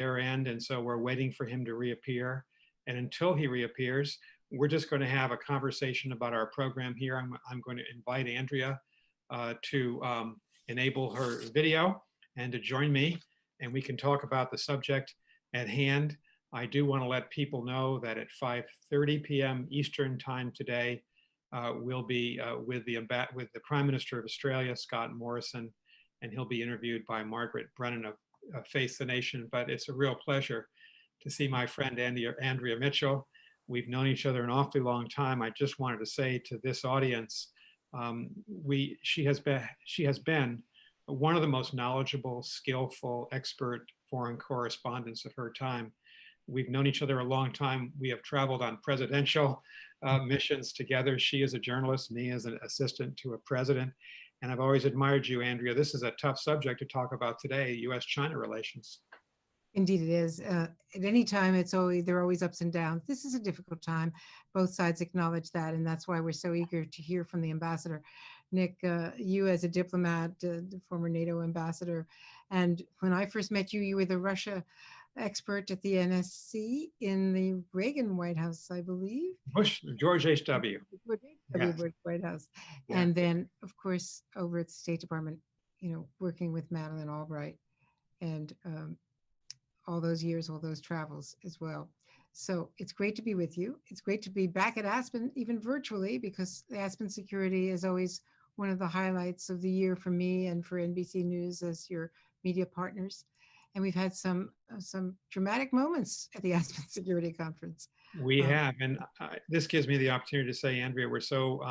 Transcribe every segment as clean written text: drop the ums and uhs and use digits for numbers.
their end, and so we're waiting for him to reappear. And until he reappears, we're just going to have a conversation about our program here. I'm going to invite Andrea to enable her video and to join me, and we can talk about the subject at hand. I do want to let people know that at 5:30 p.m. Eastern time today, we'll be with the Prime Minister of Australia, Scott Morrison, and he'll be interviewed by Margaret Brennan of Face the Nation. But it's a real pleasure to see my friend Andrea Mitchell. We've known each other an awfully long time. I just wanted to say to this audience, she has been one of the most knowledgeable, skillful, expert foreign correspondents of her time. We've known each other a long time. We have traveled on presidential missions together. She is a journalist, me as an assistant to a president. And I've always admired you, Andrea. This is a tough subject to talk about today, US-China relations. Indeed, it is. At any time, there are always ups and downs. This is a difficult time. Both sides acknowledge that, and that's why we're so eager to hear from the ambassador. Nick, you as a diplomat, the former NATO ambassador, and when I first met you, you were the Russia expert at the NSC in the Reagan White House, I believe. George H.W. Yes. Bush White House. Yeah. And then, of course, over at the State Department, working with Madeleine Albright and all those years, all those travels as well. So it's great to be with you. It's great to be back at Aspen, even virtually, because Aspen Security is always one of the highlights of the year for me and for NBC News as your media partners. And we've had some dramatic moments at the Aspen Security Conference. We have, and this gives me the opportunity to say, Andrea, we're so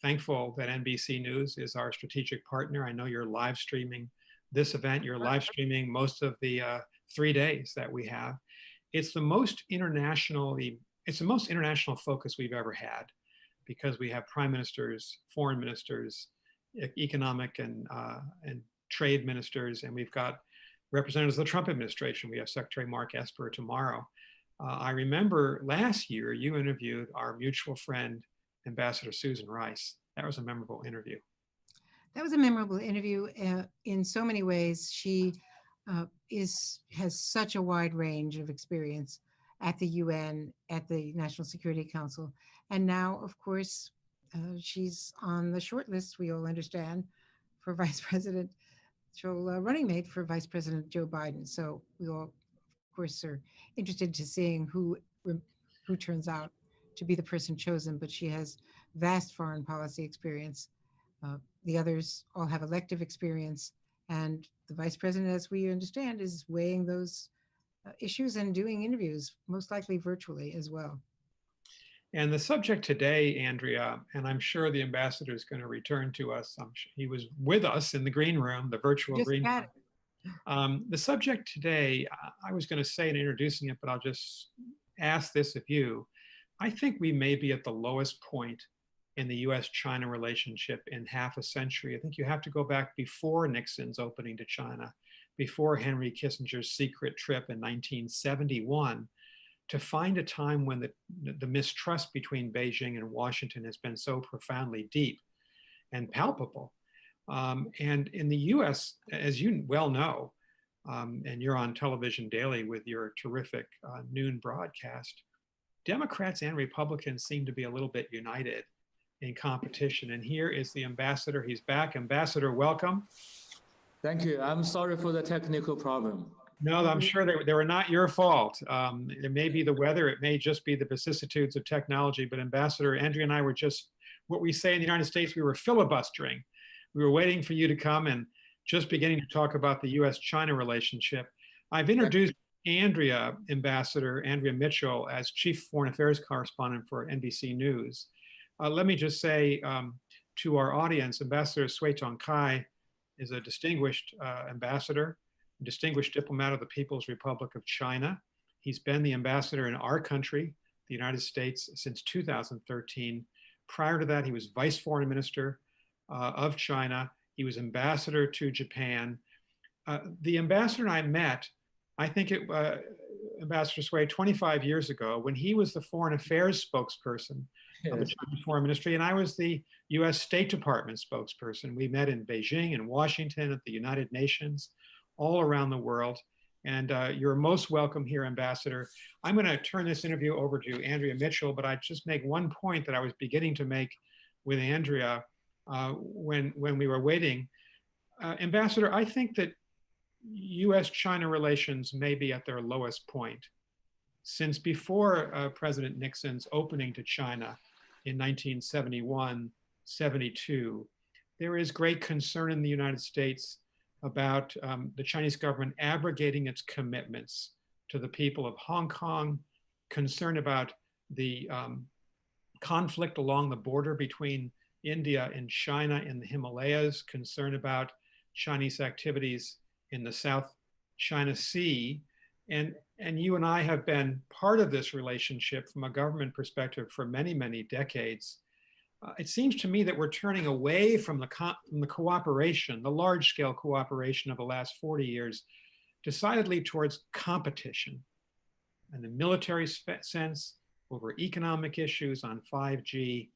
thankful that NBC News is our strategic partner. I know you're live streaming this event. You're live streaming most of the 3 days that we have. It's the most international focus we've ever had, because we have prime ministers, foreign ministers, economic and trade ministers, and we've got representatives of the Trump administration. We have Secretary Mark Esper tomorrow. I remember last year you interviewed our mutual friend, Ambassador Susan Rice. That was a memorable interview. That was a memorable interview in so many ways. She has such a wide range of experience at the UN, at the National Security Council, and now, of course, she's on the short list, we all understand, for Vice President, running mate for Vice President Joe Biden. So we all, of course, are interested to seeing who turns out to be the person chosen, but she has vast foreign policy experience. The others all have elective experience, and the vice president, as we understand, is weighing those issues and doing interviews, most likely virtually as well. And the subject today, Andrea, and I'm sure the ambassador is going to return to us. He was with us in the green room, the virtual green room. The subject today, I was going to say in introducing it, but I'll just ask this of you. I think we may be at the lowest point in the US-China relationship in half a century. I think you have to go back before Nixon's opening to China, before Henry Kissinger's secret trip in 1971, to find a time when the mistrust between Beijing and Washington has been so profoundly deep and palpable. And in the US, as you well know, and you're on television daily with your terrific noon broadcast, Democrats and Republicans seem to be a little bit united in competition. And here is the ambassador. He's back. Ambassador, welcome. Thank you. I'm sorry for the technical problem. No, I'm sure they were not your fault. It may be the weather. It may just be the vicissitudes of technology. But Ambassador, Andrea and I were just, what we say in the United States, we were filibustering. We were waiting for you to come and just beginning to talk about the US-China relationship. I've introduced Andrea, Ambassador Andrea Mitchell, as Chief Foreign Affairs Correspondent for NBC News. Let me just say to our audience, Ambassador Tankai is a distinguished ambassador, distinguished diplomat of the People's Republic of China. He's been the ambassador in our country, the United States, since 2013. Prior to that, he was Vice Foreign Minister of China. He was ambassador to Japan. The ambassador and I met, I think Ambassador Sway, 25 years ago, when he was the foreign affairs spokesperson of the Chinese Foreign Ministry, and I was the US State Department spokesperson. We met in Beijing and Washington, at the United Nations, all around the world. And you're most welcome here, Ambassador. I'm going to turn this interview over to Andrea Mitchell, but I just make one point that I was beginning to make with Andrea when we were waiting. Ambassador, I think that US-China relations may be at their lowest point. Since before President Nixon's opening to China in 1971, 72, there is great concern in the United States about the Chinese government abrogating its commitments to the people of Hong Kong, concern about the conflict along the border between India and China in the Himalayas, concern about Chinese activities in the South China Sea. And you and I have been part of this relationship from a government perspective for many, many decades. It seems to me that we're turning away from the cooperation, the large-scale cooperation of the last 40 years, decidedly towards competition in the military sense, over economic issues on 5G.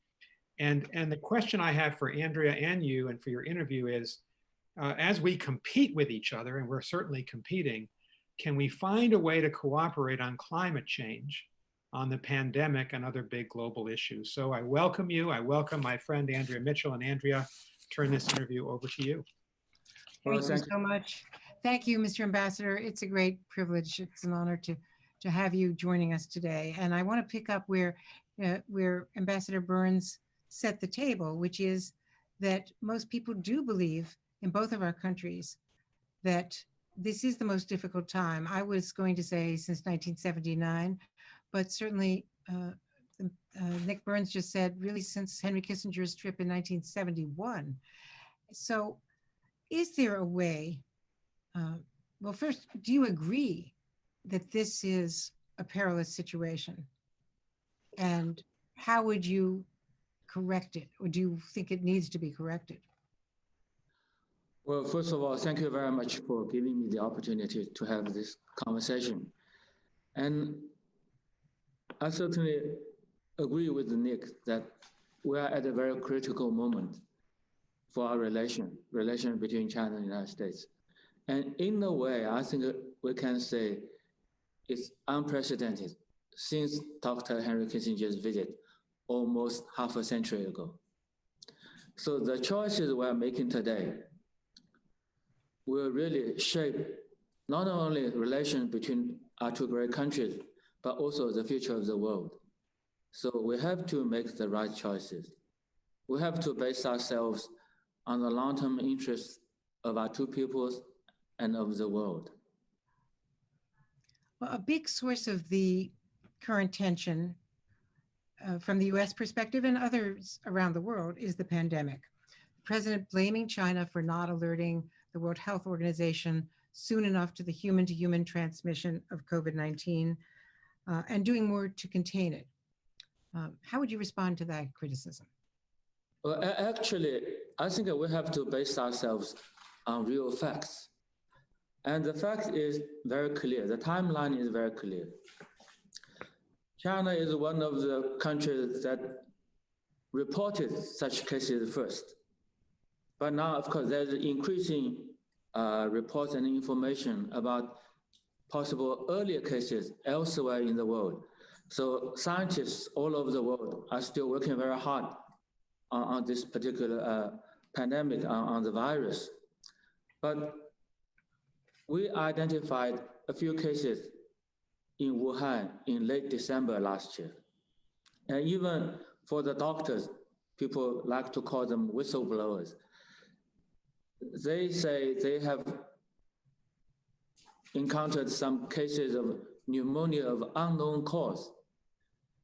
And the question I have for Andrea and you and for your interview is, as we compete with each other, and we're certainly competing, can we find a way to cooperate on climate change, on the pandemic, and other big global issues? So I welcome you. I welcome my friend Andrea Mitchell. And Andrea, turn this interview over to you. Thank you so much. Thank you, Mr. Ambassador. It's a great privilege. It's an honor to have you joining us today. And I want to pick up where Ambassador Burns set the table, which is that most people do believe in both of our countries that this is the most difficult time. I was going to say since 1979, but certainly Nick Burns just said really since Henry Kissinger's trip in 1971. So is there a way, well, first, do you agree that this is a perilous situation? And how would you correct it? Or do you think it needs to be corrected? Well, first of all, thank you very much for giving me the opportunity to have this conversation. And I certainly agree with Nick that we are at a very critical moment for our relation between China and the United States. And in a way, I think we can say it's unprecedented since Dr. Henry Kissinger's visit almost half a century ago. So the choices we're making today will really shape not only relations between our two great countries, but also the future of the world. So we have to make the right choices. We have to base ourselves on the long-term interests of our two peoples and of the world. Well, a big source of the current tension from the US perspective and others around the world is the pandemic. The president blaming China for not alerting the World Health Organization soon enough to the human-to-human transmission of COVID-19 and doing more to contain it. How would you respond to that criticism? Well, actually, I think we have to base ourselves on real facts. And the fact is very clear. The timeline is very clear. China is one of the countries that reported such cases first. But now, of course, there's increasing reports and information about possible earlier cases elsewhere in the world. So scientists all over the world are still working very hard on this particular pandemic, on the virus. But we identified a few cases in Wuhan in late December last year. And even for the doctors, people like to call them whistleblowers. They say they have encountered some cases of pneumonia of unknown cause,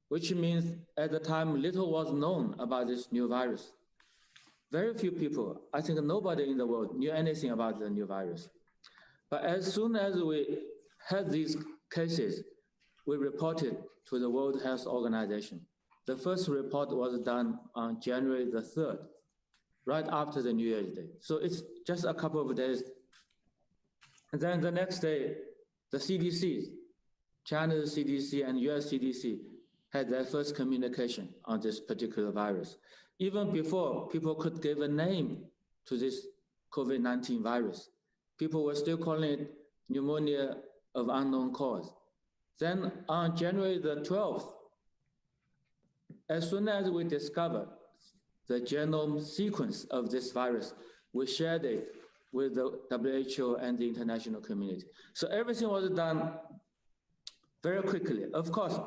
which means at the time little was known about this new virus. Very few people, I think nobody in the world knew anything about the new virus. But as soon as we had these cases, we reported to the World Health Organization. The first report was done on January the 3rd, right after the New Year's Day. So it's just a couple of days. And then the next day, the CDC, China's CDC and US CDC had their first communication on this particular virus. Even before people could give a name to this COVID-19 virus, people were still calling it pneumonia of unknown cause. Then on January the 12th, as soon as we discovered the genome sequence of this virus, we shared it with the WHO and the international community. So everything was done very quickly. Of course,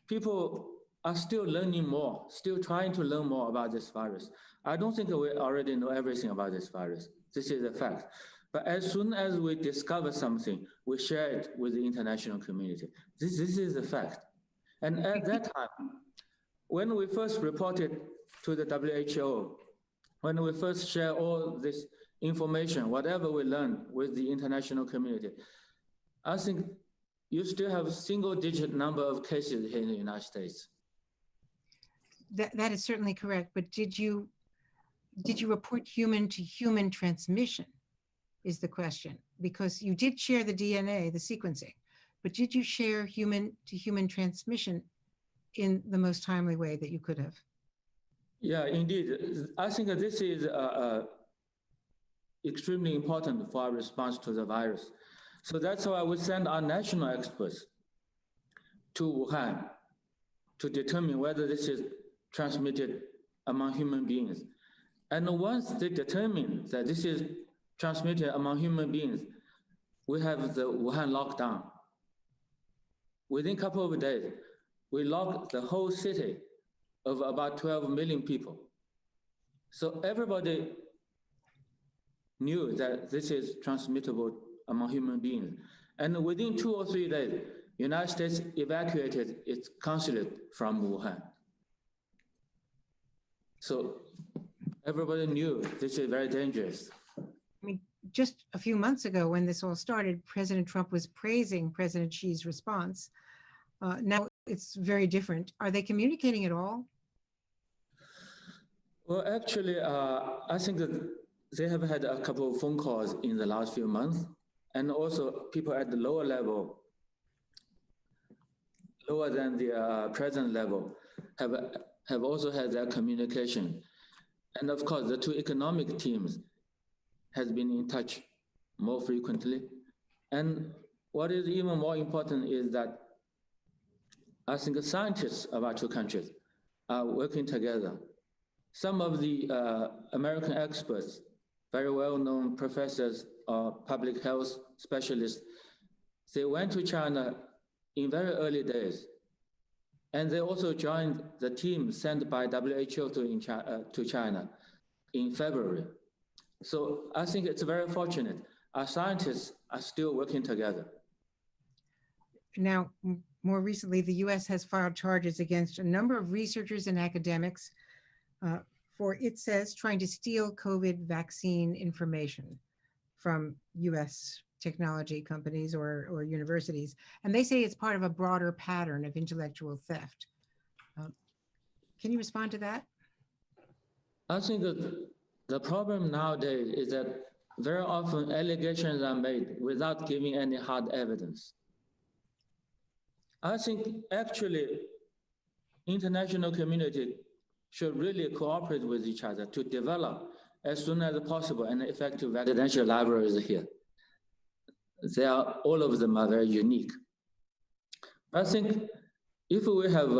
people are still learning more, still trying to learn more about this virus. I don't think we already know everything about this virus. This is a fact. But as soon as we discover something, we share it with the international community. This is a fact. And at that time, when we first reported to the WHO, when we first share all this information, whatever we learned with the international community, I think you still have a single-digit number of cases here in the United States. That is certainly correct. But did you report human-to-human transmission is the question, because you did share the DNA, the sequencing, but did you share human-to-human transmission in the most timely way that you could have? Yeah, indeed. I think this is extremely important for our response to the virus. So that's why we send our national experts to Wuhan to determine whether this is transmitted among human beings. And once they determine that this is transmitted among human beings, we have the Wuhan lockdown. Within a couple of days, we locked the whole city of about 12 million people. So everybody knew that this is transmittable among human beings. And within 2 or 3 days, United States evacuated its consulate from Wuhan. So everybody knew this is very dangerous. I mean, just a few months ago when this all started, President Trump was praising President Xi's response. Now it's very different. Are they communicating at all? Well, actually, I think that they have had a couple of phone calls in the last few months, and also people at the lower level, lower than the president level, have also had that communication. And of course, the two economic teams has been in touch more frequently. And what is even more important is that I think the scientists of our two countries are working together. Some of the American experts, very well-known professors or public health specialists, they went to China in very early days. And they also joined the team sent by WHO to China in February. So I think it's very fortunate. Our scientists are still working together. Now, more recently, the US has filed charges against a number of researchers and academics for, it says, trying to steal COVID vaccine information from US technology companies or universities. And they say it's part of a broader pattern of intellectual theft. Can you respond to that? I think that the problem nowadays is that very often allegations are made without giving any hard evidence. I think actually international community should really cooperate with each other to develop as soon as possible an effective vaccination libraries here. All of them are very unique. I think if we have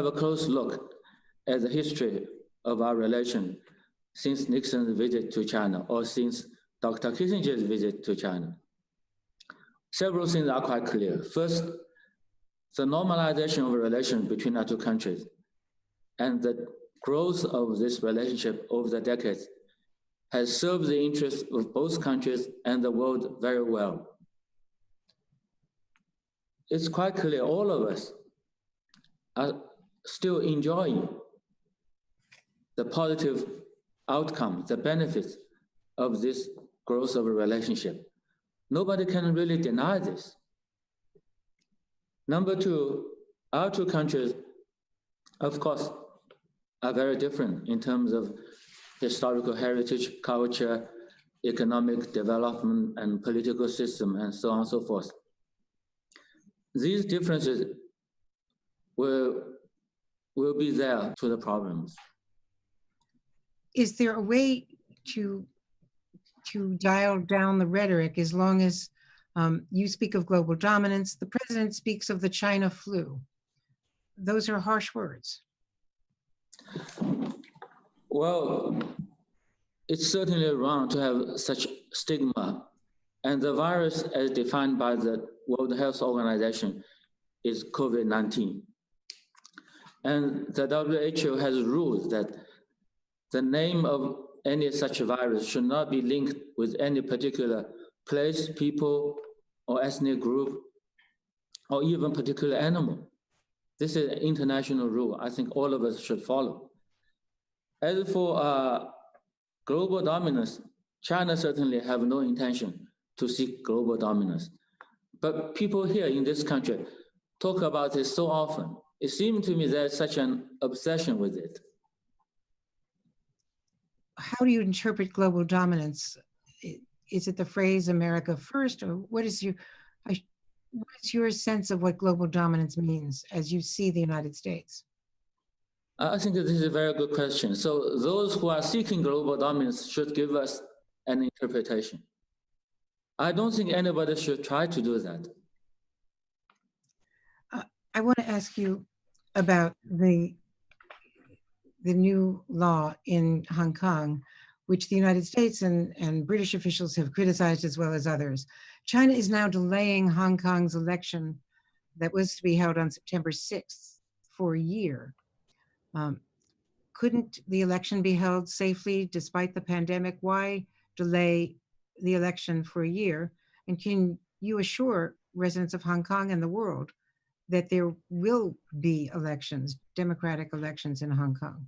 a close look at the history of our relation since Nixon's visit to China or since Dr. Kissinger's visit to China, several things are quite clear. First, the normalization of a relation between our two countries and the growth of this relationship over the decades has served the interests of both countries and the world very well. It's quite clear all of us are still enjoying the positive outcome, the benefits of this growth of a relationship. Nobody can really deny this. Number two, our two countries, of course, are very different in terms of historical heritage, culture, economic development, and political system, and so on and so forth. These differences will be there to the problems. Is there a way to to dial down the rhetoric as long as you speak of global dominance. The president speaks of the China flu. Those are harsh words. Well, it's certainly wrong to have such stigma. And the virus, as defined by the World Health Organization, is COVID-19. And the WHO has rules that the name of any such virus should not be linked with any particular place, people, or ethnic group, or even particular animal. This is an international rule I think all of us should follow. As for global dominance, China certainly have no intention to seek global dominance. But people here in this country talk about it so often. It seems to me there's such an obsession with it. How do you interpret global dominance? Is it the phrase America first, or what is your sense of what global dominance means as you see the United States? I think this is a very good question. So those who are seeking global dominance should give us an interpretation. I don't think anybody should try to do that. I want to ask you about the new law in Hong Kong, which the United States and British officials have criticized as well as others. China is now delaying Hong Kong's election that was to be held on September 6th for a year. Couldn't the election be held safely despite the pandemic? Why delay the election for a year? And can you assure residents of Hong Kong and the world that there will be elections, democratic elections in Hong Kong?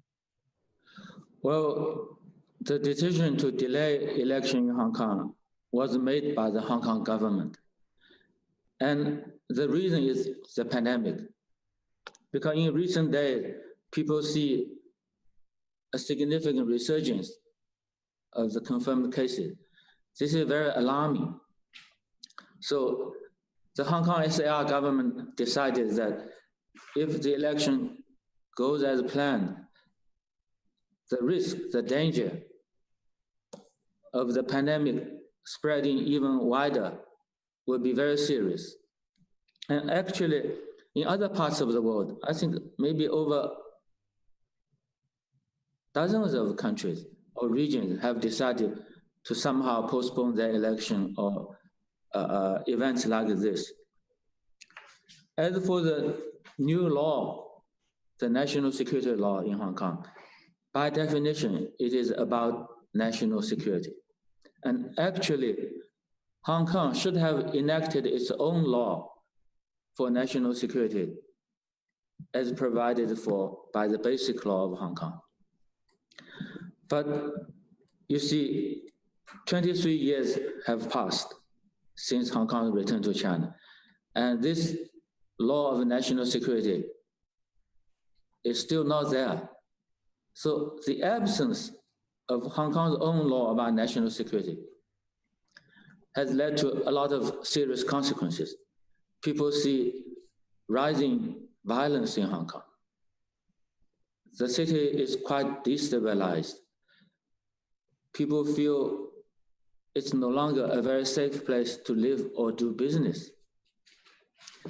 Well, the decision to delay election in Hong Kong was made by the Hong Kong government. And the reason is the pandemic. Because in recent days, people see a significant resurgence of the confirmed cases. This is very alarming. So the Hong Kong SAR government decided that if the election goes as planned, the risk, the danger of the pandemic spreading even wider would be very serious. And actually, in other parts of the world, I think maybe over dozens of countries or regions have decided to somehow postpone their election or events like this. As for the new law, the national security law in Hong Kong, by definition, it is about national security. And actually, Hong Kong should have enacted its own law for national security as provided for by the Basic Law of Hong Kong. But you see, 23 years have passed since Hong Kong returned to China. And this law of national security is still not there. So the absence of Hong Kong's own law about national security has led to a lot of serious consequences. People see rising violence in Hong Kong. The city is quite destabilized. People feel it's no longer a very safe place to live or do business.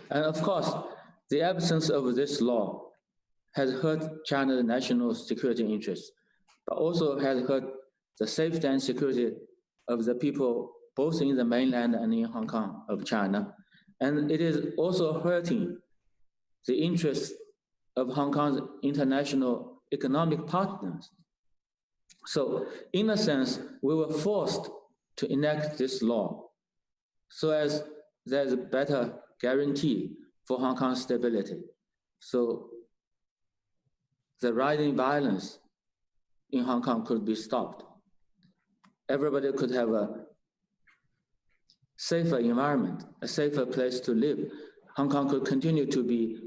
And of course, the absence of this law has hurt China's national security interests, but also has hurt the safety and security of the people both in the mainland and in Hong Kong of China. And it is also hurting the interests of Hong Kong's international economic partners. So in a sense, we were forced to enact this law so as there's a better guarantee for Hong Kong's stability. So the rising violence in Hong Kong could be stopped. Everybody could have a safer environment, a safer place to live. Hong Kong could continue to be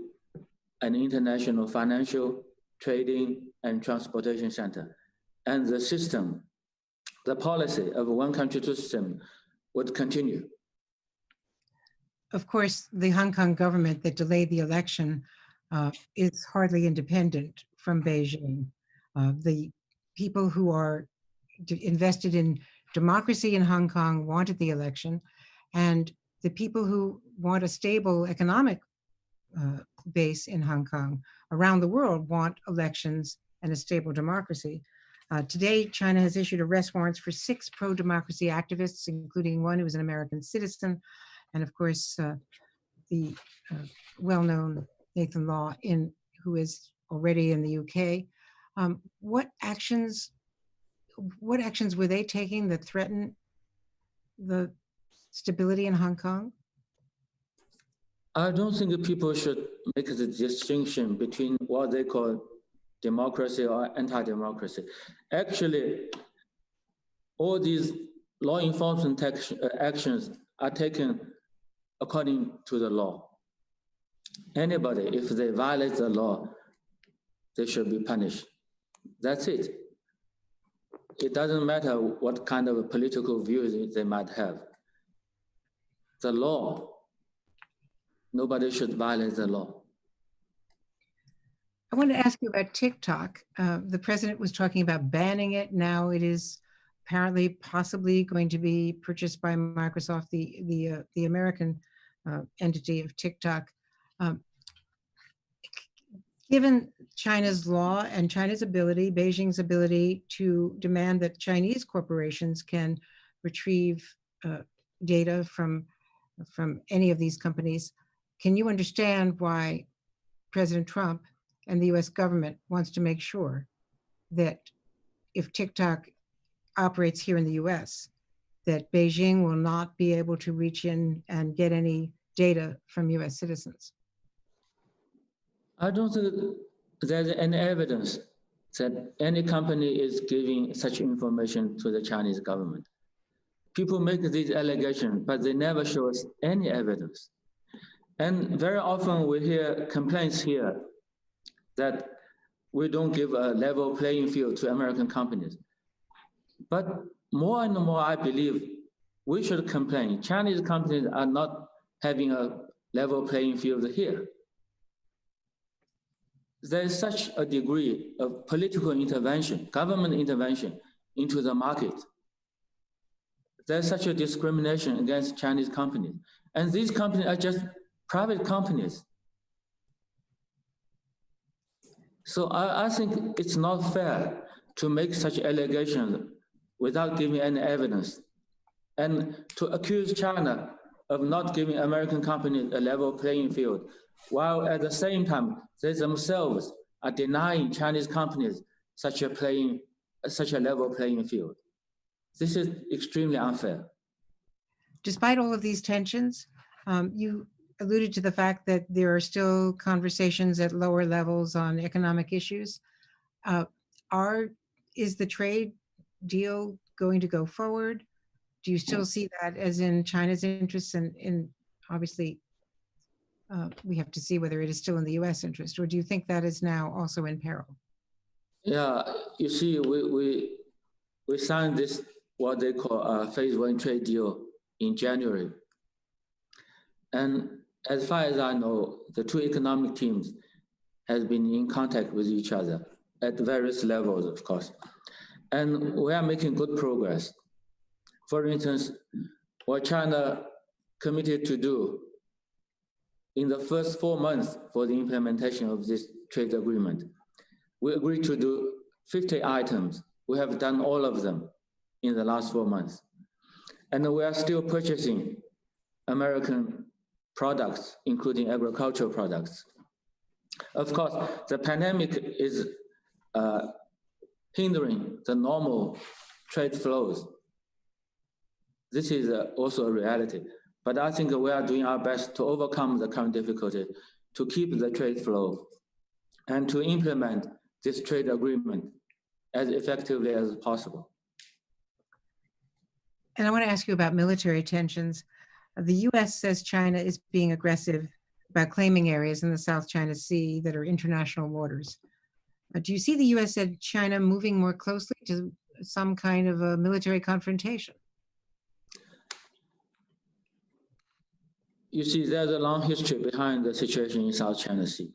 an international financial, trading, and transportation center. And the system, the policy of one country, two system would continue. Of course, the Hong Kong government that delayed the election is hardly independent from Beijing. The people who are invested in democracy in Hong Kong wanted the election, and the people who want a stable economic base in Hong Kong around the world want elections and a stable democracy. Today, China has issued arrest warrants for 6 pro-democracy activists, including one who is an American citizen, and of course, the well-known Nathan Law, who is already in the UK. What actions were they taking that threaten the stability in Hong Kong? I don't think people should make the distinction between what they call democracy or anti-democracy. Actually, all these law enforcement actions are taken according to the law. Anybody, if they violate the law, they should be punished. That's it. It doesn't matter what kind of political views they might have. The law, nobody should violate the law. I want to ask you about TikTok. The president was talking about banning it. Now it is apparently possibly going to be purchased by Microsoft, the American entity of TikTok. Given China's law and China's ability, Beijing's ability to demand that Chinese corporations can retrieve data from any of these companies, can you understand why President Trump and the US government wants to make sure that if TikTok operates here in the US, that Beijing will not be able to reach in and get any data from US citizens? I don't think there's any evidence that any company is giving such information to the Chinese government. People make these allegations, but they never show us any evidence. And very often we hear complaints here that we don't give a level playing field to American companies. But more and more, I believe we should complain. Chinese companies are not having a level playing field here. There is such a degree of political intervention, government intervention into the market. There's such a discrimination against Chinese companies. And these companies are just private companies. So I think it's not fair to make such allegations without giving any evidence, and to accuse China of not giving American companies a level playing field, while at the same time, they themselves are denying Chinese companies such a level playing field. This is extremely unfair. Despite all of these tensions, you alluded to the fact that there are still conversations at lower levels on economic issues. Is the trade deal going to go forward? Do you still see that as in China's interests? And obviously, we have to see whether it is still in the US interest, or do you think that is now also in peril? Yeah, you see, we signed this, what they call a phase 1 trade deal in January. And as far as I know, the two economic teams have been in contact with each other at various levels, of course. And we are making good progress. For instance, what China committed to do in the first 4 months for the implementation of this trade agreement, we agreed to do 50 items. We have done all of them in the last 4 months. And we are still purchasing American products, including agricultural products. Of course, the pandemic is hindering the normal trade flows. This is also a reality. But I think we are doing our best to overcome the current difficulty, to keep the trade flow, and to implement this trade agreement as effectively as possible. And I want to ask you about military tensions. The US says China is being aggressive about claiming areas in the South China Sea that are international waters. Do you see the US and China moving more closely to some kind of a military confrontation? You see, there's a long history behind the situation in South China Sea.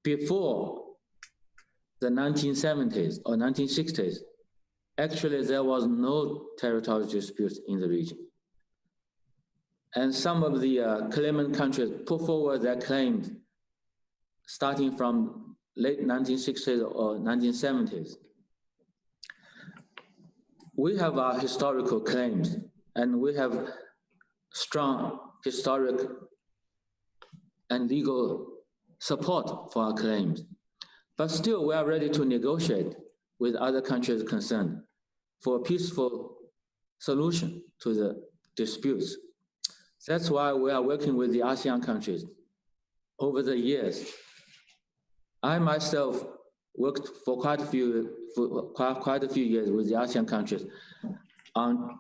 Before the 1970s or 1960s, actually there was no territorial dispute in the region. And some of the claimant countries put forward their claims starting from late 1960s or 1970s. We have our historical claims, and we have strong historic and legal support for our claims. But still, we are ready to negotiate with other countries concerned for a peaceful solution to the disputes. That's why we are working with the ASEAN countries. Over the years, I myself worked for quite a few years with the ASEAN countries on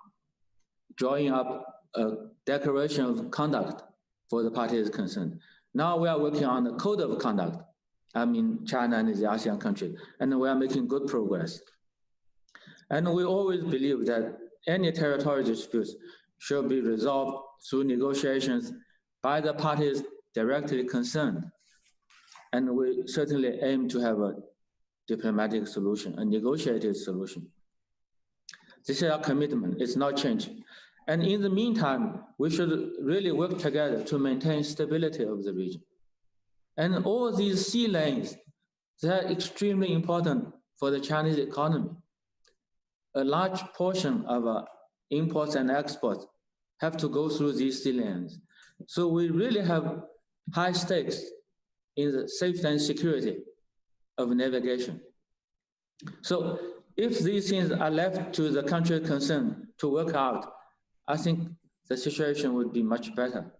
drawing up a declaration of conduct for the parties concerned. Now we are working on the code of conduct. I mean, China and the ASEAN countries, and we are making good progress. And we always believe that any territorial disputes should be resolved through negotiations by the parties directly concerned. And we certainly aim to have a diplomatic solution, a negotiated solution. This is our commitment, it's not changing. And in the meantime, we should really work together to maintain stability of the region. And all these sea lanes, they are extremely important for the Chinese economy. A large portion of our imports and exports have to go through these sea lanes. So we really have high stakes in the safety and security of navigation. So if these things are left to the country concerned to work out, I think the situation would be much better.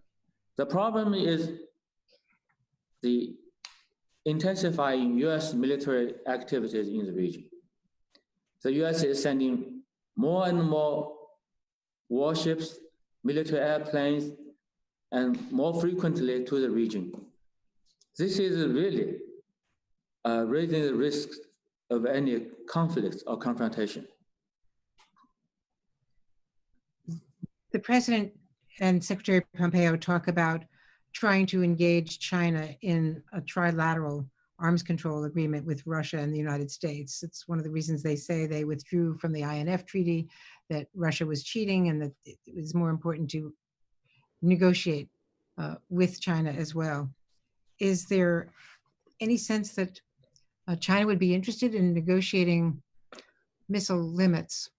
The problem is the intensifying US military activities in the region. The US is sending more and more warships, military airplanes, and more frequently to the region. This is really raising the risks of any conflicts or confrontation. The President and Secretary Pompeo talk about trying to engage China in a trilateral arms control agreement with Russia and the United States. It's one of the reasons they say they withdrew from the INF treaty, that Russia was cheating and that it was more important to negotiate with China as well. Is there any sense that China would be interested in negotiating missile limits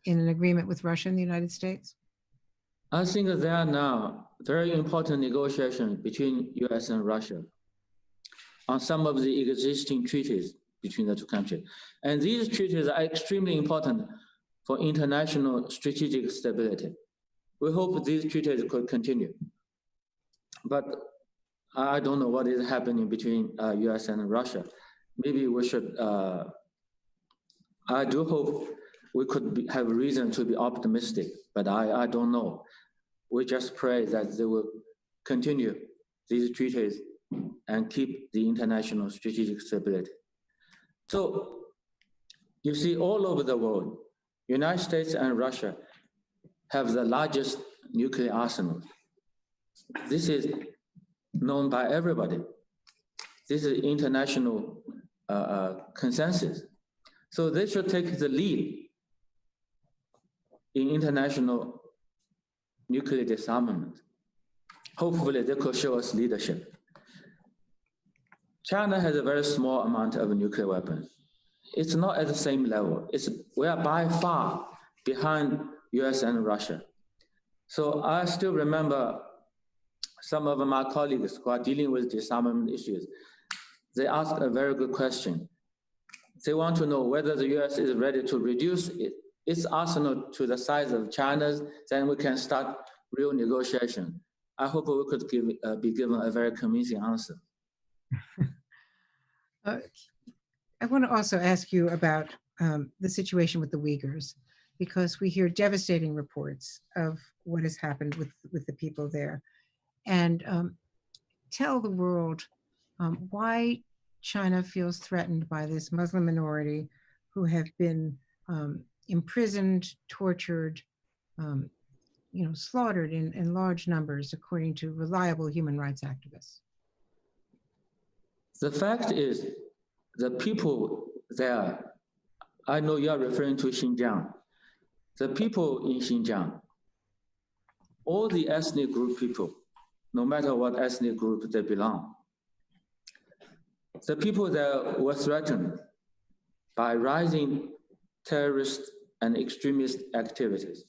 in an agreement with Russia and the United States? I think there are now very important negotiations between US and Russia on some of the existing treaties between the two countries. And these treaties are extremely important for international strategic stability. We hope these treaties could continue. But I don't know what is happening between US and Russia. Maybe we should, I do hope we could have reason to be optimistic, but I don't know. We just pray that they will continue these treaties and keep the international strategic stability. So you see, all over the world, United States and Russia have the largest nuclear arsenal. This is known by everybody. This is international consensus. So they should take the lead in international nuclear disarmament. Hopefully they could show us leadership. China has a very small amount of nuclear weapons. It's not at the same level. We are by far behind US and Russia. So I still remember some of my colleagues who are dealing with disarmament issues. They asked a very good question. They want to know whether the US is ready to reduce its arsenal to the size of China's, then we can start real negotiation. I hope we could be given a very convincing answer. I want to also ask you about the situation with the Uyghurs, because we hear devastating reports of what has happened with the people there. And tell the world why China feels threatened by this Muslim minority who have been imprisoned, tortured, slaughtered in large numbers, according to reliable human rights activists. The fact is, the people there I know you are referring to Xinjiang. The people in Xinjiang, all the ethnic group people, no matter what ethnic group they belong, the people that were threatened by rising terrorist and extremist activities.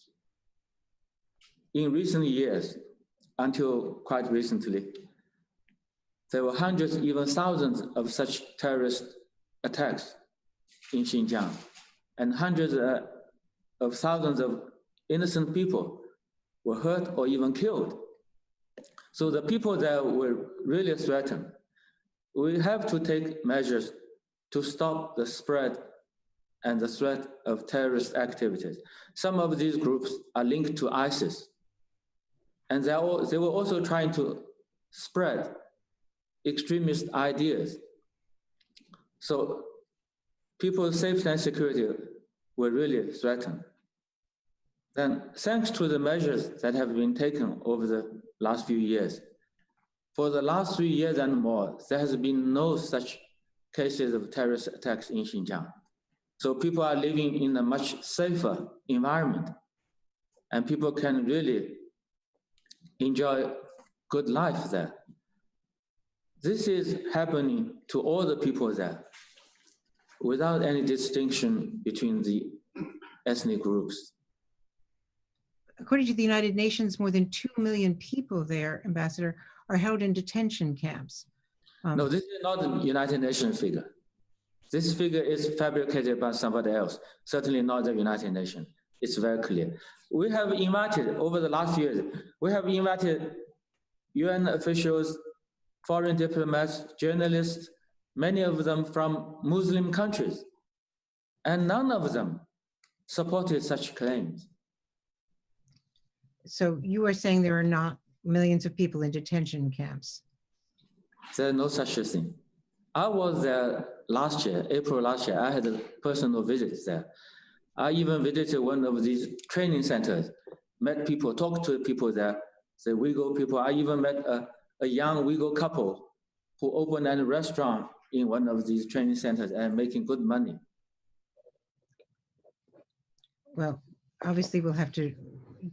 In recent years, until quite recently, there were hundreds, even thousands of such terrorist attacks in Xinjiang, and hundreds of thousands of innocent people were hurt or even killed. So the people that were really threatened, we have to take measures to stop the spread and the threat of terrorist activities. Some of these groups are linked to ISIS, and they were also trying to spread extremist ideas. So people's safety and security were really threatened. Then, thanks to the measures that have been taken over the last few years, for the last 3 years and more, there has been no such cases of terrorist attacks in Xinjiang. So people are living in a much safer environment, and people can really enjoy good life there. This is happening to all the people there, without any distinction between the ethnic groups. According to the United Nations, more than 2 million people there, Ambassador, are held in detention camps. No, this is not the United Nations figure. This figure is fabricated by somebody else, certainly not the United Nations. It's very clear. We have invited, over the last years, we have invited UN officials, foreign diplomats, journalists, many of them from Muslim countries, and none of them supported such claims. So you are saying there are not millions of people in detention camps? There's no such a thing. I was there last year, April last year. I had a personal visit there. I even visited one of these training centers, met people, talked to people there, the Uyghur people. I even met a young Uyghur couple who opened a restaurant in one of these training centers and making good money. Well, obviously we'll have to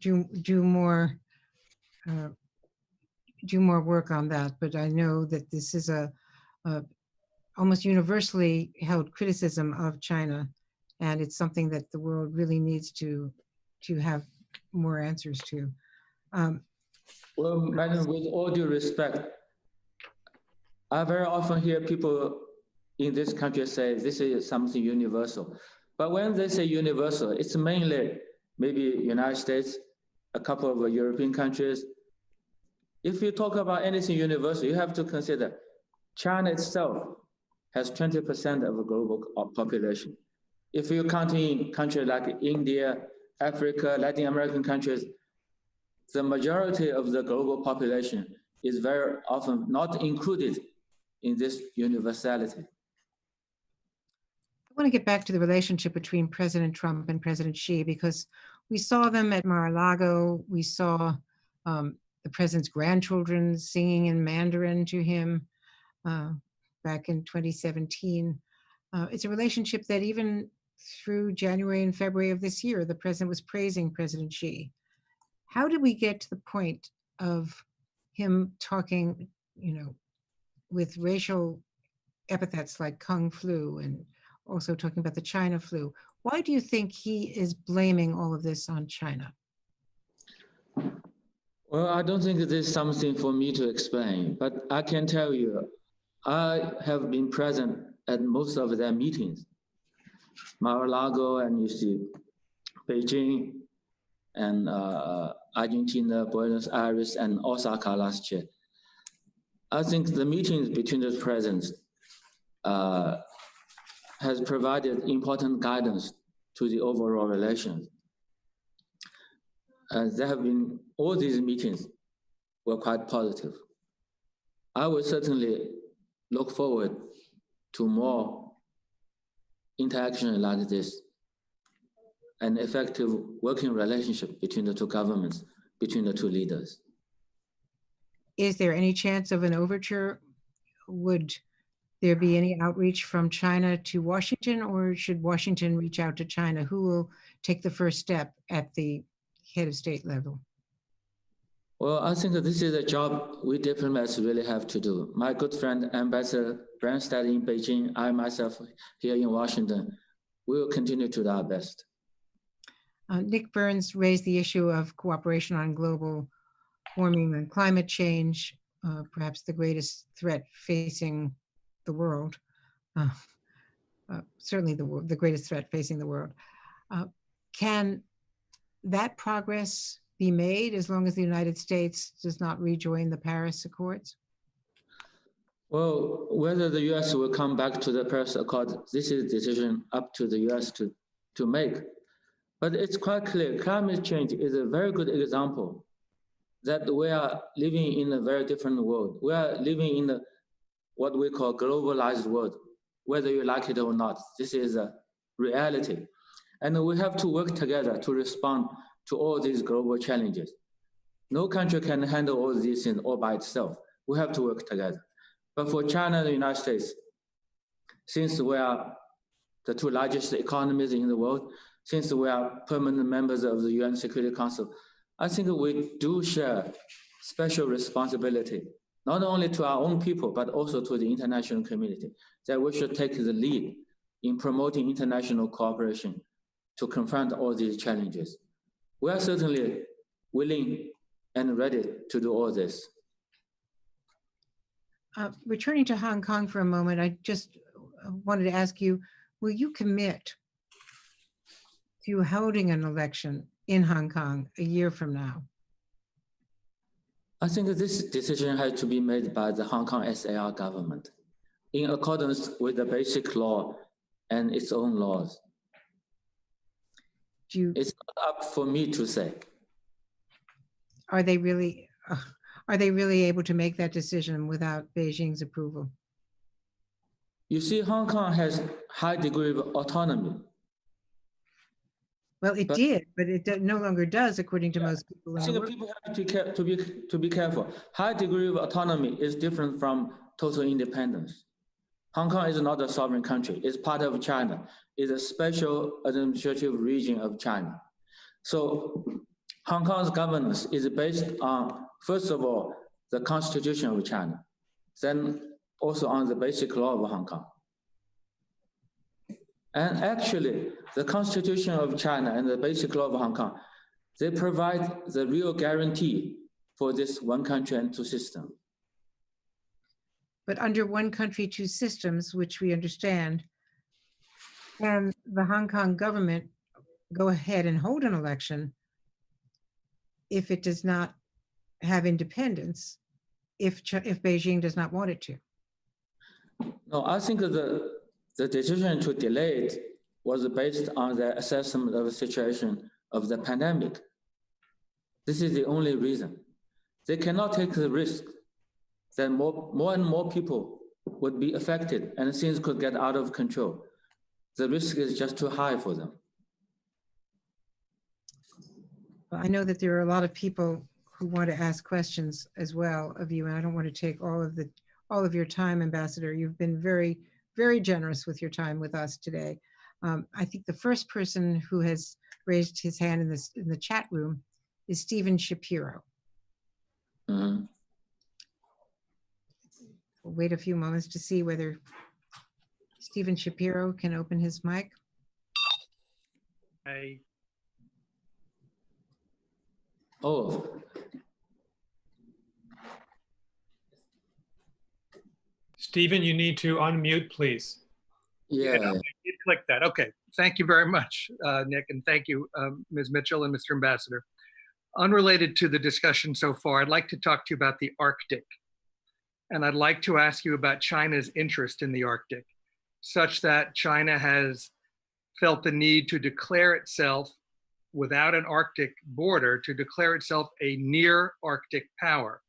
do more work on that, but I know that this is a almost universally held criticism of China, and it's something that the world really needs to have more answers to. Well, Madam, with all due respect, I very often hear people in this country say this is something universal. But when they say universal, it's mainly maybe United States, a couple of European countries. If you talk about anything universal, you have to consider China itself has 20% of the global population. If you count in countries like India, Africa, Latin American countries, the majority of the global population is very often not included in this universality. I want to get back to the relationship between President Trump and President Xi, because we saw them at Mar-a-Lago. We saw the president's grandchildren singing in Mandarin to him back in 2017. It's a relationship that even through January and February of this year, the president was praising President Xi. How did we get to the point of him talking, with racial epithets like Kung flu and also talking about the China flu? Why do you think he is blaming all of this on China? Well, I don't think there's something for me to explain, but I can tell you, I have been present at most of their meetings, Mar-a-Lago, and you see Beijing, and Argentina, Buenos Aires, and Osaka last year. I think the meetings between the presidents has provided important guidance to the overall relations. There have been, all these meetings were quite positive. I would certainly look forward to more interaction like this, an effective working relationship between the two governments, between the two leaders. Is there any chance of an overture? Would there be any outreach from China to Washington, or should Washington reach out to China? Who will take the first step at the head of state level? Well, I think this is a job we diplomats really have to do. My good friend, Ambassador Branstad in Beijing, I myself here in Washington, we will continue to do our best. Nick Burns raised the issue of cooperation on global warming and climate change, perhaps the greatest threat facing the world. Certainly the greatest threat facing the world. Can that progress be made as long as the United States does not rejoin the Paris Accords? Well, whether the US will come back to the Paris Accord, this is a decision up to the US to make. But it's quite clear, climate change is a very good example that we are living in a very different world. We are living in what we call globalized world, whether you like it or not. This is a reality. And we have to work together to respond to all these global challenges. No country can handle all these things all by itself. We have to work together. But for China and the United States, since we are the two largest economies in the world, since we are permanent members of the UN Security Council, I think we do share special responsibility, not only to our own people, but also to the international community, that we should take the lead in promoting international cooperation to confront all these challenges. We are certainly willing and ready to do all this. Returning to Hong Kong for a moment, I just wanted to ask you, will you commit to holding an election in Hong Kong a year from now? I think this decision has to be made by the Hong Kong SAR government in accordance with the basic law and its own laws. It's not up for me to say. Are they really able to make that decision without Beijing's approval? You see, Hong Kong has high degree of autonomy. Well, it did, but it no longer does, according to most people. I think people have to be careful. High degree of autonomy is different from total independence. Hong Kong is not a sovereign country. It's part of China. It's a special administrative region of China. So Hong Kong's governance is based on, first of all, the Constitution of China, then also on the basic law of Hong Kong. And actually, the Constitution of China and the basic law of Hong Kong, they provide the real guarantee for this one country and two systems. But under one country, two systems, which we understand, can the Hong Kong government go ahead and hold an election if it does not have independence, if Beijing does not want it to? No, I think the decision to delay it was based on the assessment of the situation of the pandemic. This is the only reason. They cannot take the risk that more and more people would be affected and things could get out of control. The risk is just too high for them. Well, I know that there are a lot of people who want to ask questions as well of you, and I don't want to take all of your time, Ambassador. You've been very, very generous with your time with us today. I think the first person who has raised his hand in the chat room is Stephen Shapiro. Mm-hmm. We'll wait a few moments to see whether Stephen Shapiro can open his mic. Oh. Stephen, you need to unmute, please. Yeah. You click that. Okay. Thank you very much, Nick, and thank you, Ms. Mitchell and Mr. Ambassador. Unrelated to the discussion so far, I'd like to talk to you about the Arctic. And I'd like to ask you about China's interest in the Arctic, such that China has felt the need to declare itself, without an Arctic border, to declare itself a near Arctic power.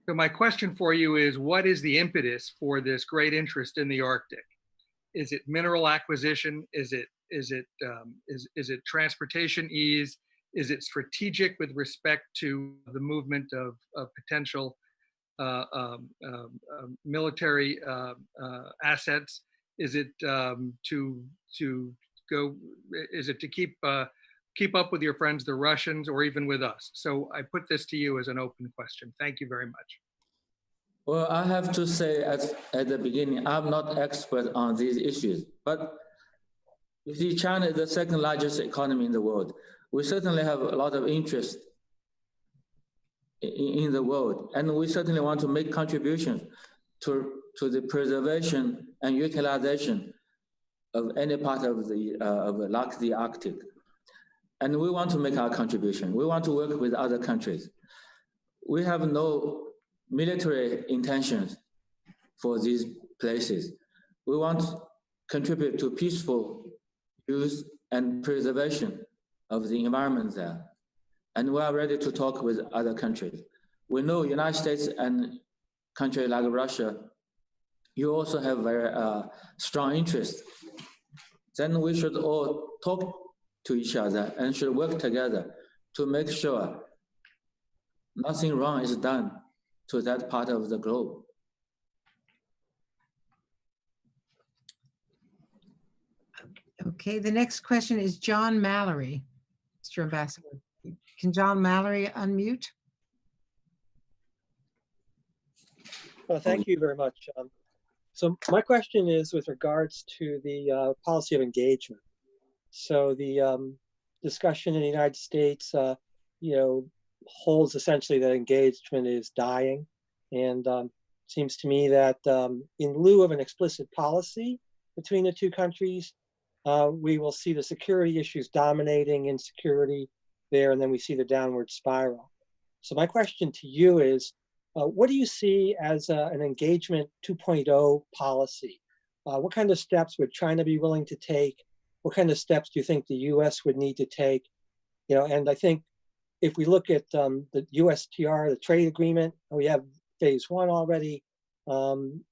So my question for you is, what is the impetus for this great interest in the Arctic? Is it mineral acquisition? Is it transportation ease? Is it strategic with respect to the movement of potential military assets? Is it to go? Is it to keep up with your friends, the Russians, or even with us? So I put this to you as an open question. Thank you very much. Well, I have to say at the beginning, I'm not expert on these issues, but you see, China is the second largest economy in the world. We certainly have a lot of interest in the world, and we certainly want to make contributions to the preservation and utilization of any part of the Arctic. And we want to make our contribution. We want to work with other countries. We have no military intentions for these places. We want to contribute to peaceful use and preservation of the environment there. And we are ready to talk with other countries. We know United States and countries like Russia, you also have very strong interest. Then we should all talk to each other and should work together to make sure nothing wrong is done to that part of the globe. Okay, the next question is John Mallory, Mr. Ambassador. Can John Mallory unmute? Well, thank you very much. So my question is with regards to the policy of engagement. So the discussion in the United States, holds essentially that engagement is dying. And seems to me that in lieu of an explicit policy between the two countries, we will see the security issues dominating insecurity there, and then we see the downward spiral. So my question to you is, what do you see as an engagement 2.0 policy? What kind of steps would China be willing to take? What kind of steps do you think the US would need to take? And I think if we look at the USTR, the trade agreement, we have phase 1 already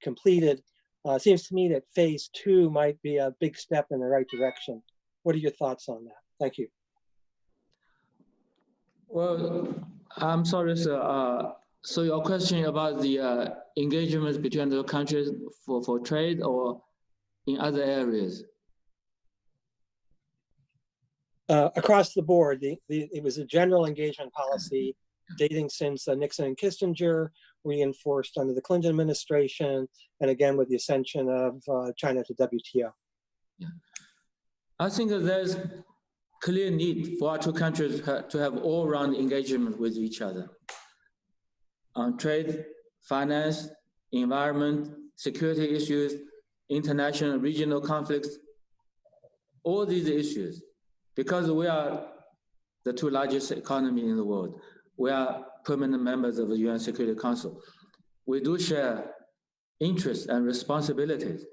completed. It seems to me that phase 2 might be a big step in the right direction. What are your thoughts on that? Thank you. Well, I'm sorry, sir. So your question about the engagement between the countries for trade or in other areas? Across the board, it was a general engagement policy dating since Nixon and Kissinger, reinforced under the Clinton administration, and again with the ascension of China to WTO. Yeah. I think that there's clear need for our two countries to have all-round engagement with each other on trade, finance, environment, security issues, international regional conflicts, all these issues. Because we are the two largest economy in the world, we are permanent members of the UN Security Council. We do share interests and responsibilities.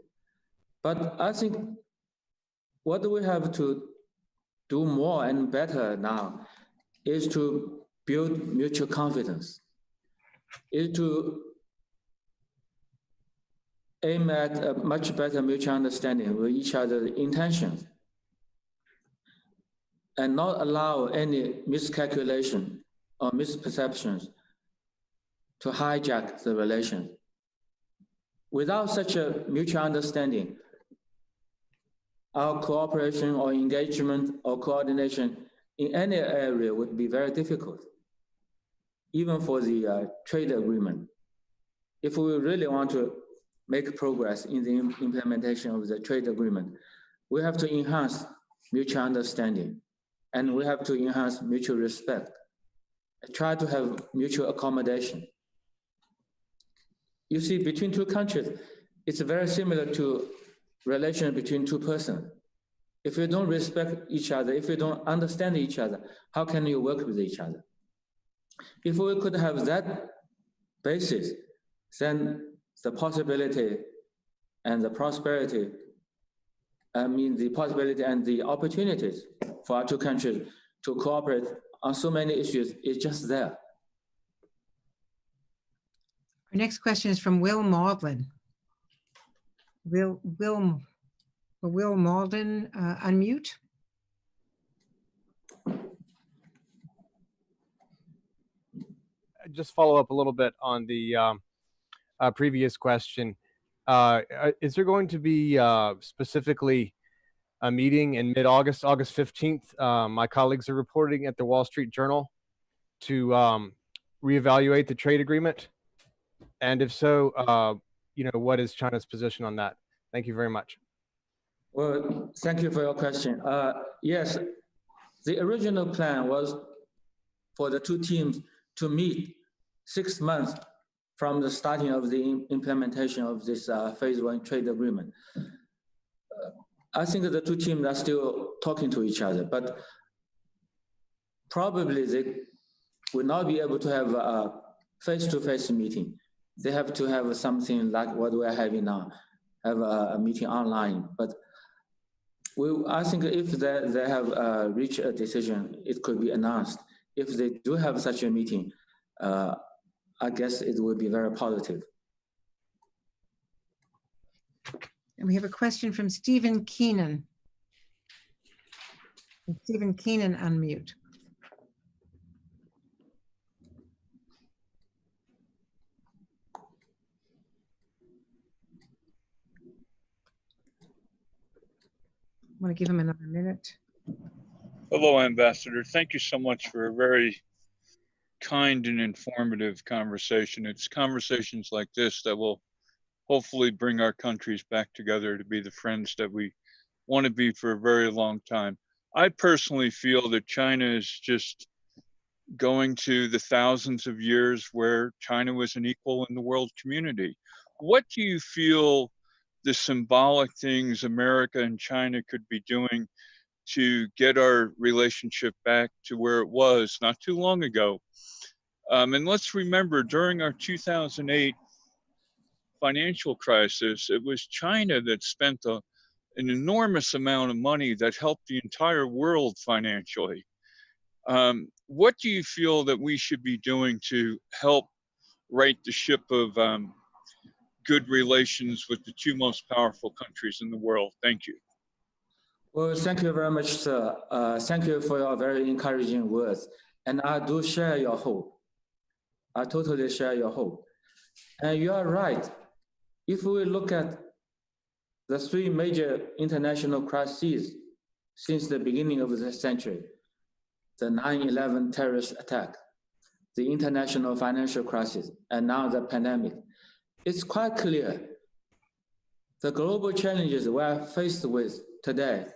But I think what we have to do more and better now is to build mutual confidence, is to aim at a much better mutual understanding with each other's intentions, and not allow any miscalculation or misperceptions to hijack the relation. Without such a mutual understanding, our cooperation or engagement or coordination in any area would be very difficult, even for the trade agreement. If we really want to make progress in the implementation of the trade agreement, we have to enhance mutual understanding, and we have to enhance mutual respect, try to have mutual accommodation. You see, between two countries, it's very similar to relation between two persons. If you don't respect each other, if you don't understand each other, how can you work with each other? If we could have that basis, then the possibility and the prosperity, the possibility and the opportunities for our two countries to cooperate on so many issues is just there. Our next question is from Will Maudlin. Will Maudlin unmute? just follow up a little bit on the previous question. Is there going to be specifically a meeting in mid-August, August 15th? My colleagues are reporting at the Wall Street Journal to reevaluate the trade agreement. And if so, what is China's position on that? Thank you very much. Well, thank you for your question. Yes, the original plan was for the two teams to meet 6 months from the starting of the implementation of this phase 1 trade agreement. I think the two teams are still talking to each other, but probably they will not be able to have a face-to-face meeting. They have to have something like what we're having now, have a meeting online. But I think if they have reached a decision, it could be announced. If they do have such a meeting, I guess it will be very positive. And we have a question from Stephen Keenan. Stephen Keenan, unmute. I want to give him another minute. Hello, Ambassador. Thank you so much for a very kind and informative conversation. It's conversations like this that will hopefully bring our countries back together to be the friends that we want to be for a very long time. I personally feel that China is just going to the thousands of years where China was an equal in the world community. What do you feel the symbolic things America and China could be doing to get our relationship back to where it was not too long ago? And let's remember, during our 2008 financial crisis, it was China that spent an enormous amount of money that helped the entire world financially. What do you feel that we should be doing to help right the ship of good relations with the two most powerful countries in the world? Thank you. Well, thank you very much, sir. Thank you for your very encouraging words. And I do share your hope. I totally share your hope. And you are right. If we look at the three major international crises since the beginning of the century, the 9/11 terrorist attack, the international financial crisis, and now the pandemic, it's quite clear the global challenges we are faced with today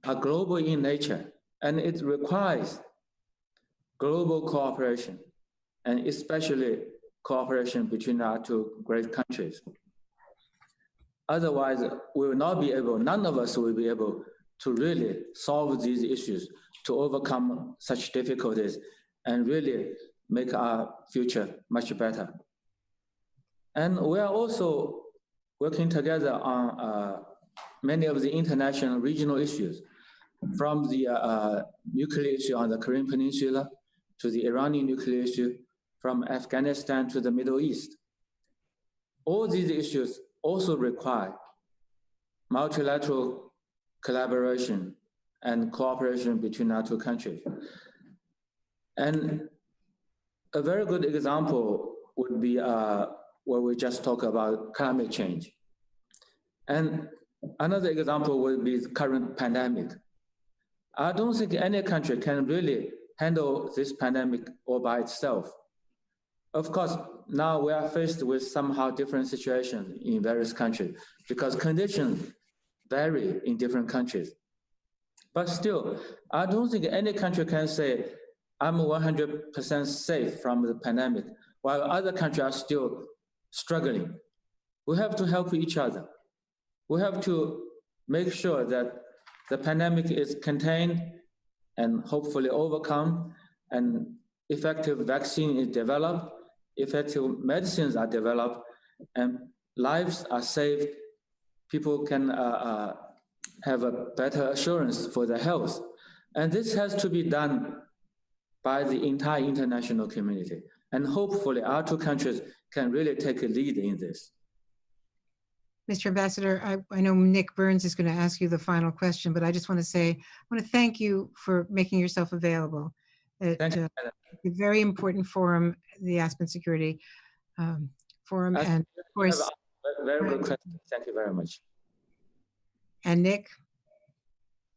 are global in nature, and it requires global cooperation, and especially cooperation between our two great countries. Otherwise, we will not be able, none of us will be able to really solve these issues, to overcome such difficulties, and really make our future much better. And we are also working together on many of the international regional issues, from the nuclear issue on the Korean Peninsula to the Iranian nuclear issue, from Afghanistan to the Middle East. All these issues also require multilateral collaboration and cooperation between our two countries. And a very good example would be where we just talk about climate change. And another example would be the current pandemic. I don't think any country can really handle this pandemic all by itself. Of course, now we are faced with somehow different situations in various countries because conditions vary in different countries. But still, I don't think any country can say, I'm 100% safe from the pandemic, while other countries are still struggling. We have to help each other. We have to make sure that the pandemic is contained and hopefully overcome, and effective vaccine is developed, effective medicines are developed, and lives are saved. People can have a better assurance for their health. And this has to be done by the entire international community. And hopefully our two countries can really take a lead in this. Mr. Ambassador, I know Nick Burns is going to ask you the final question, but I just want to say, I want to thank you for making yourself available Thank you. a very important forum, the Aspen Security Forum, I and of course, very good question. Thank you very much. and Nick.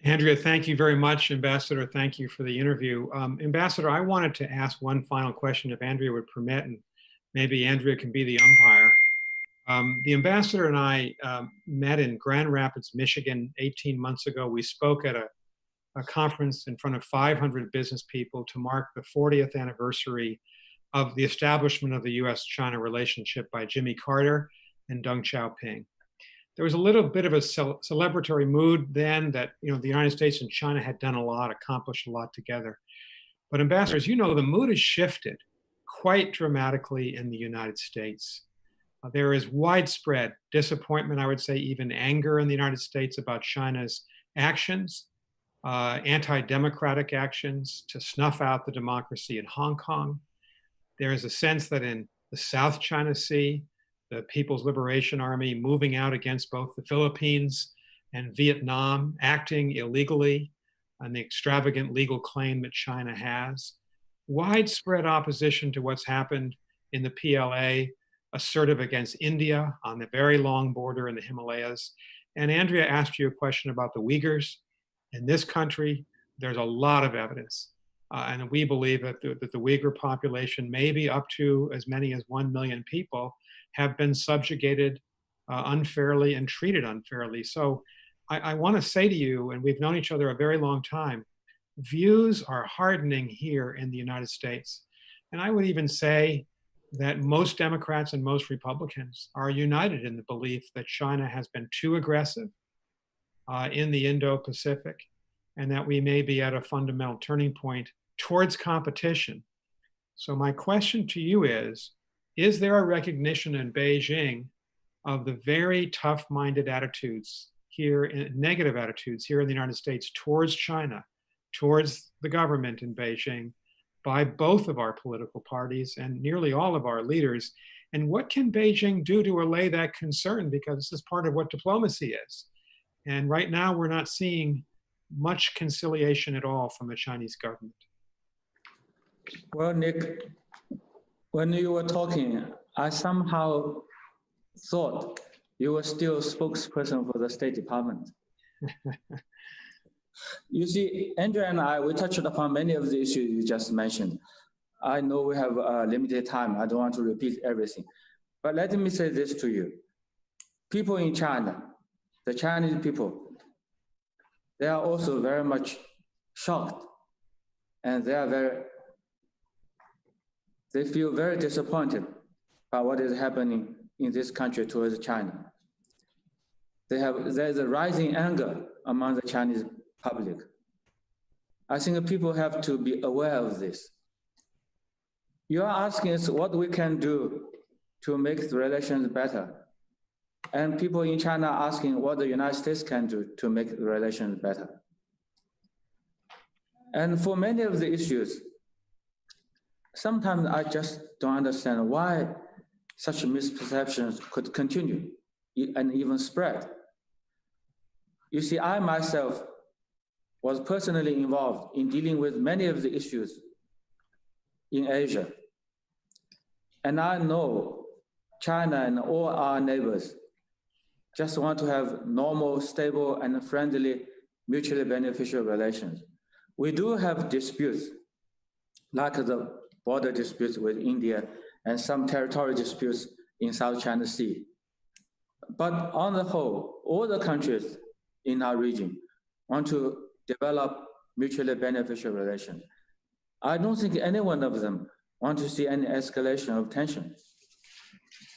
Andrea, thank you very much. Ambassador, thank you for the interview. Ambassador, I wanted to ask one final question, if Andrea would permit, and maybe Andrea can be the umpire. The ambassador and I met in Grand Rapids, Michigan 18 months ago. We spoke at a conference in front of 500 business people to mark the 40th anniversary of the establishment of the US-China relationship by Jimmy Carter and Deng Xiaoping. There was a little bit of a celebratory mood then that, you know, the United States and China had done a lot, accomplished a lot together. But ambassadors, you know, the mood has shifted quite dramatically in the United States. There is widespread disappointment, I would say even anger in the United States about China's actions, anti-democratic actions to snuff out the democracy in Hong Kong. There is a sense that in the South China Sea, the People's Liberation Army moving out against both the Philippines and Vietnam, acting illegally on the extravagant legal claim that China has. Widespread opposition to what's happened in the PLA, assertive against India on the very long border in the Himalayas. And Andrea asked you a question about the Uyghurs. In this country, there's a lot of evidence. And we believe that the Uyghur population, maybe up to as many as 1 million people, have been subjugated unfairly and treated unfairly. So I want to say to you, and we've known each other a very long time, views are hardening here in the United States. And I would even say that most Democrats and most Republicans are united in the belief that China has been too aggressive in the Indo-Pacific, and that we may be at a fundamental turning point towards competition. So my question to you is there a recognition in Beijing of the very tough-minded attitudes here, negative attitudes here in the United States towards China, towards the government in Beijing, by both of our political parties and nearly all of our leaders? And what can Beijing do to allay that concern? Because this is part of what diplomacy is. And right now we're not seeing much conciliation at all from the Chinese government. Well, Nick, when you were talking, I somehow thought you were still spokesperson for the State Department. You see, Andrea and I, we touched upon many of the issues you just mentioned. I know we have limited time. I don't want to repeat everything. But let me say this to you. People in China, the Chinese people, they are also very much shocked, and they feel very disappointed by what is happening in this country towards China. There's a rising anger among the Chinese public. I think people have to be aware of this. You are asking us what we can do to make the relations better. And people in China are asking what the United States can do to make the relations better. And for many of the issues, sometimes I just don't understand why such misperceptions could continue and even spread. You see, I myself was personally involved in dealing with many of the issues in Asia. And I know China and all our neighbors just want to have normal, stable, and friendly, mutually beneficial relations. We do have disputes, like the border disputes with India and some territorial disputes in South China Sea. But on the whole, all the countries in our region want to develop mutually beneficial relations. I don't think any one of them want to see any escalation of tension.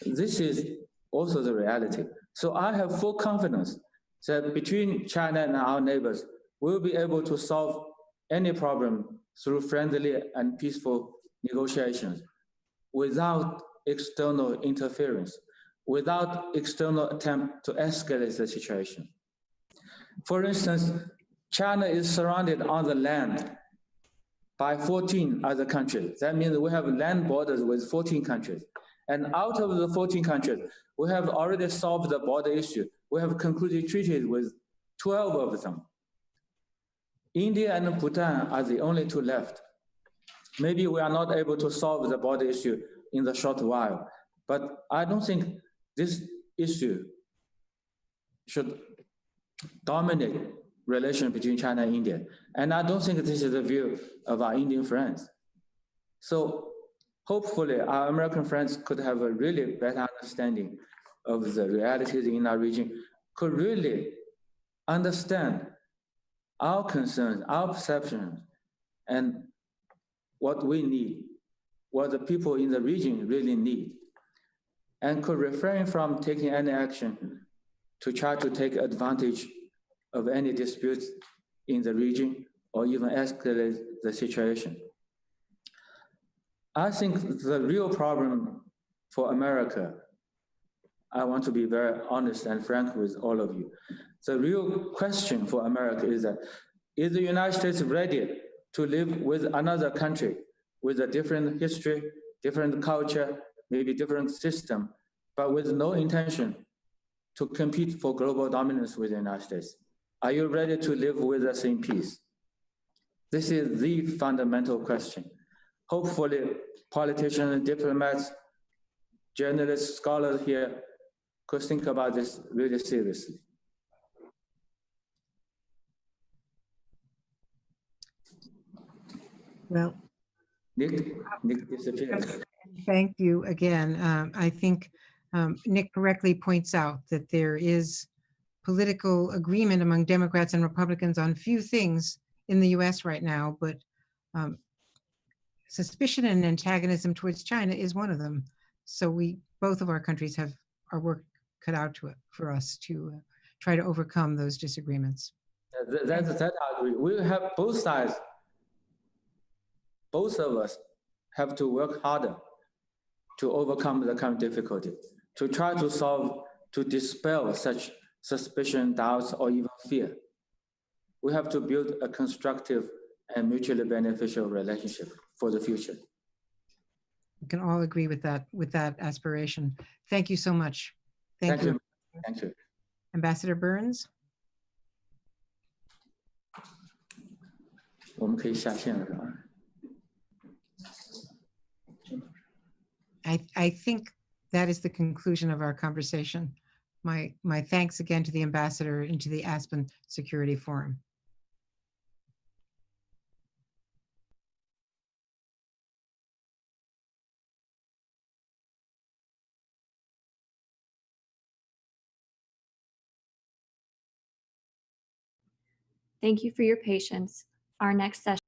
This is also the reality. So I have full confidence that between China and our neighbors, we'll be able to solve any problem through friendly and peaceful negotiations without external interference, without external attempt to escalate the situation. For instance, China is surrounded on the land by 14 other countries. That means we have land borders with 14 countries. And out of the 14 countries, we have already solved the border issue. We have concluded treaties with 12 of them. India and Bhutan are the only two left. Maybe we are not able to solve the border issue in the short while, but I don't think this issue should dominate relation between China and India. And I don't think this is the view of our Indian friends. So hopefully our American friends could have a really better understanding of the realities in our region, could really understand our concerns, our perceptions, and what we need, what the people in the region really need, and could refrain from taking any action to try to take advantage of any disputes in the region or even escalate the situation. I think the real problem for America, I want to be very honest and frank with all of you. The real question for America is that, is the United States ready to live with another country with a different history, different culture, maybe different system, but with no intention to compete for global dominance with the United States? Are you ready to live with us in peace? This is the fundamental question. Hopefully, politicians, diplomats, journalists, scholars here could think about this really seriously. Well, Nick disappeared. thank you again. I think Nick correctly points out that there is political agreement among Democrats and Republicans on few things in the US right now, but suspicion and antagonism towards China is one of them. So both of our countries have our work cut out for us to try to overcome those disagreements. That I agree. We have both sides. Both of us have to work harder to overcome the current difficulty, to try to solve, to dispel such suspicion, doubts, or even fear. We have to build a constructive and mutually beneficial relationship for the future. We can all agree with that aspiration. Thank you so much. Thank you. Thank you. Ambassador Burns. 我们可以下线了是吧？ I think that is the conclusion of our conversation. My thanks again to the ambassador and to the Aspen Security Forum. Thank you for your patience. Our next session